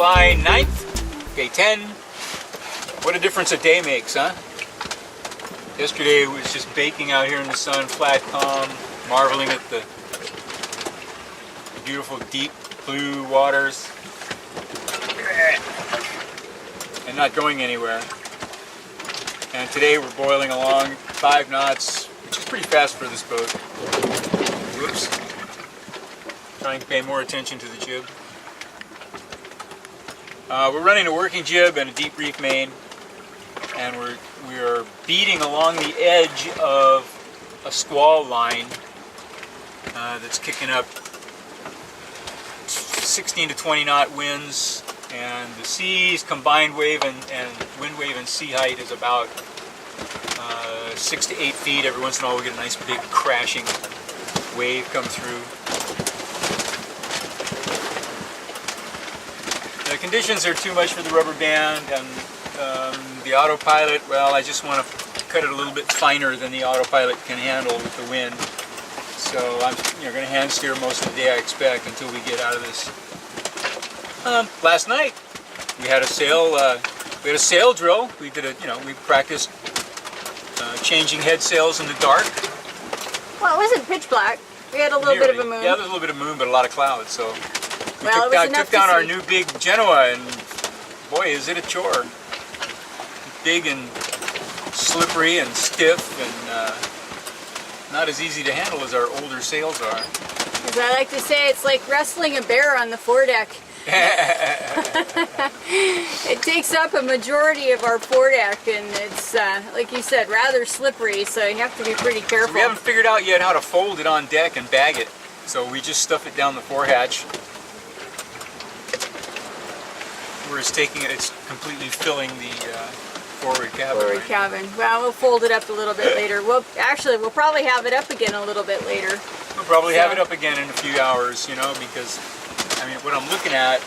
July 9th, day 10. What a difference a day makes, huh? Yesterday it was just baking out here in the sun, flat, calm, marveling at the beautiful deep blue waters and not going anywhere. And today we're boiling along 5 knots, which is pretty fast for this boat. Whoops. Trying to pay more attention to the jib. We're running a working jib and a deep reef main, and we are beating along the edge of a squall line that's kicking up 16 to 20 knot winds, and the seas combined wave and wind wave and sea height is about 6 to 8 feet. Every once in a while we get a nice big crashing wave come through. The conditions are too much for the rubber band, and the autopilot, well, I just want to cut it a little bit finer than the autopilot can handle with the wind. So I'm going to hand steer most of the day, I expect, until we get out of this. Last night we had a sail drill. We did we practiced changing head sails in the dark. Well, it wasn't pitch black. We had a little bit of a moon. Yeah, there's a little bit of moon, but a lot of clouds. So we well, took down our new big Genoa, and boy, is it a chore. Big and slippery and stiff, and not as easy to handle as our older sails are. As I like to say, it's like wrestling a bear on the foredeck. It takes up a majority of our foredeck, and it's, like you said, rather slippery, so you have to be pretty careful. So we haven't figured out yet how to fold it on deck and bag it, so we just stuff it down the forehatch. Where it's it's completely filling the forward cabin. Forward cabin. Well, we'll fold it up a little bit later. We'll probably have it up again a little bit later. We'll probably have it up again in a few hours, because I mean, what I'm looking at,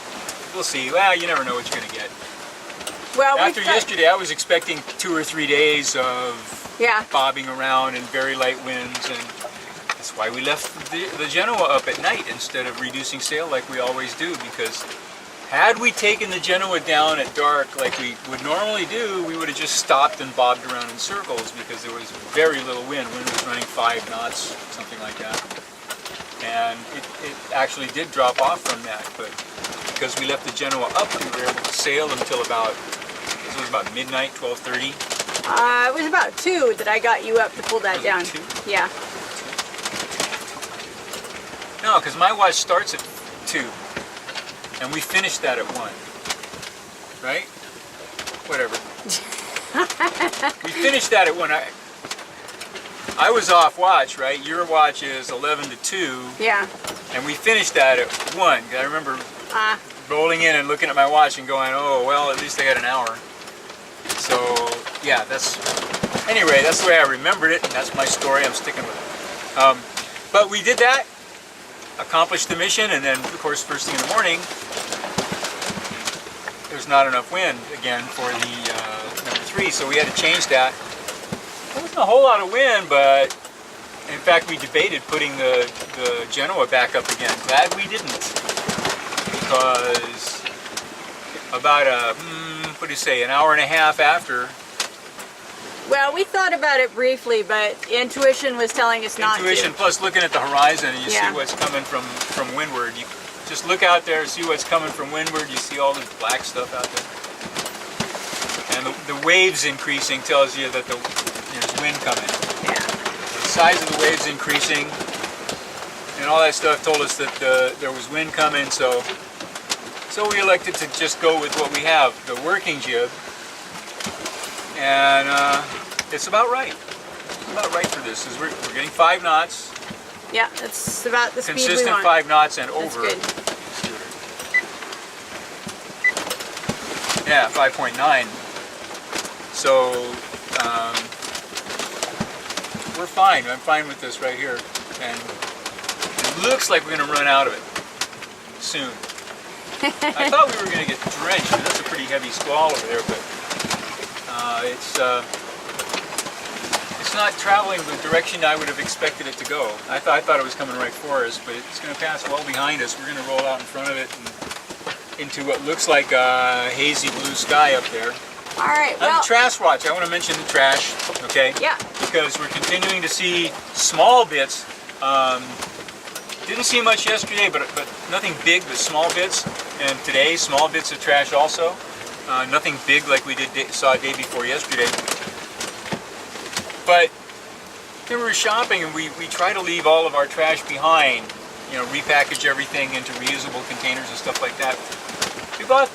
we'll see. Well, you never know what you're going to get. Well, after yesterday, I was expecting 2 or 3 days of bobbing around and very light winds, and that's why we left the Genoa up at night instead of reducing sail like we always do, because had we taken the Genoa down at dark like we would normally do, we would have just stopped and bobbed around in circles, because there was very little wind. Wind was running 5 knots, something like that. And it actually did drop off from that, but because we left the Genoa up, we were able to sail until about, it was about midnight, 12:30. It was about 2 that I got you up to pull that down. 2? Yeah. No, because my watch starts at 2, and we finished that at 1, right? Whatever. We finished that at 1. I was off watch, right? Your watch is 11 to 2. Yeah. And we finished that at 1. I remember rolling in and looking at my watch and going, oh, well, at least I got an hour. So, yeah, anyway, that's the way I remembered it, and that's my story. I'm sticking with it. But we did that, accomplished the mission, and then, of course, first thing in the morning, there's not enough wind again for the number 3, so we had to change that. There wasn't a whole lot of wind, but in fact we debated putting the Genoa back up again. Glad we didn't, because about an hour and a half after. Well, we thought about it briefly, but intuition was telling us not to. Intuition plus looking at the horizon, and you see what's coming from windward. You just look out there, see what's coming from windward. You see all this black stuff out there, and the waves increasing tells you that there's wind coming. Yeah. The size of the waves increasing, and all that stuff told us that there was wind coming, so we elected to just go with what we have, the working jib, and it's about right. It's about right for this. We're getting 5 knots. Yeah, that's about the speed we want. Consistent 5 knots and over. That's good. Yeah, 5.9. So. We're fine. I'm fine with this right here, and it looks like we're going to run out of it soon. I thought we were going to get drenched. That's a pretty heavy squall over there, but it's not traveling the direction I would have expected it to go. I thought it was coming right for us, but it's going to pass well behind us. We're going to roll out in front of it, and into what looks like a hazy blue sky up there. All right, well. On the trash watch, I want to mention the trash, okay? Yeah. Because we're continuing to see small bits. Didn't see much yesterday, but nothing big, but small bits. And today, small bits of trash also. Nothing big like we saw day before yesterday. But then we were shopping, and we try to leave all of our trash behind. You know, repackage everything into reusable containers and stuff like that. We bought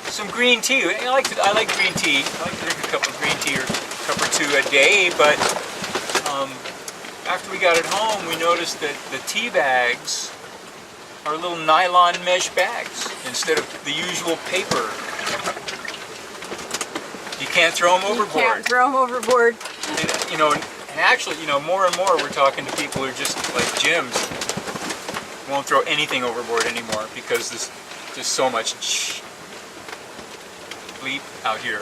some green tea. I like green tea. I like to drink a cup of green tea or a cup or two a day, but after we got it home, we noticed that the tea bags are little nylon mesh bags instead of the usual paper. You can't throw them overboard. You can't throw them overboard. And, you know, and actually, you know, more and more we're talking to people who are just like Jim's. Won't throw anything overboard anymore because there's just so much bleep out here.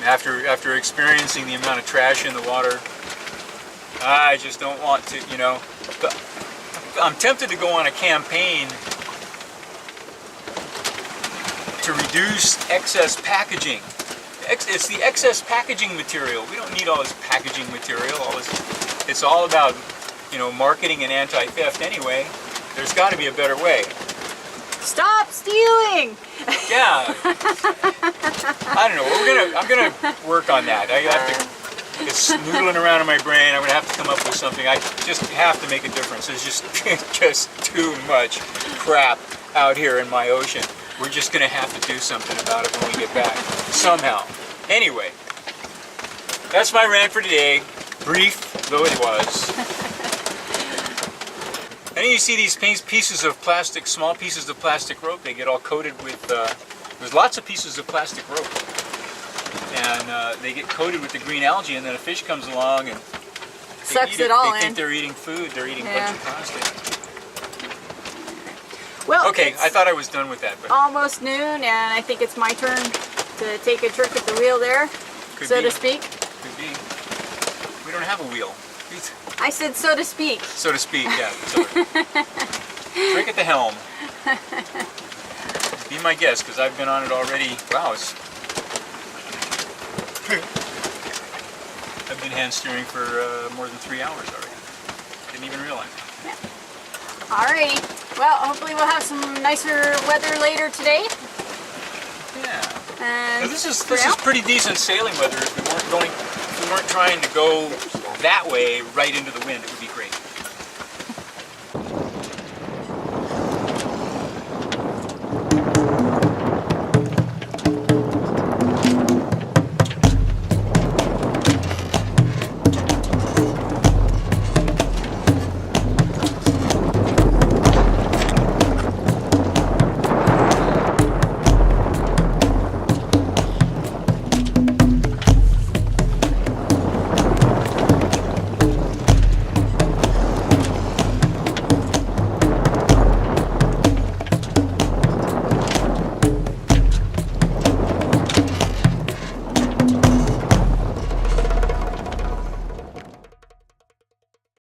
After experiencing the amount of trash in the water, I just don't want to, you know. I'm tempted to go on a campaign to reduce excess packaging. It's the excess packaging material. We don't need all this packaging material. It's all about, you know, marketing and anti-theft anyway. There's got to be a better way. Stop stealing! Yeah. I don't know. I'm gonna work on that. I have to. It's noodling around in my brain. I'm gonna have to come up with something. I just have to make a difference. There's just too much crap out here in my ocean. We're just gonna have to do something about it when we get back somehow. Anyway, that's my rant for today. Brief though it was. And then you see these pieces of plastic, small pieces of plastic rope. They get all coated with. There's lots of pieces of plastic rope. And they get coated with the green algae, and then a fish comes along and sucks it all in. They think they're eating food. They're eating a bunch of plastic. Well, okay, I thought I was done with that. But almost noon, and I think it's my turn to take a trick at the wheel there, so to speak. Could be. We don't have a wheel. I said so to speak. So to speak, yeah. Trick at the helm. Be my guest, because I've been on it already. Wow, I've been hand steering for more than 3 hours already. Didn't even realize. Yeah. Alrighty. Well, hopefully we'll have some nicer weather later today. Yeah. And this is pretty decent sailing weather if we weren't trying to go that way right into the wind. It would be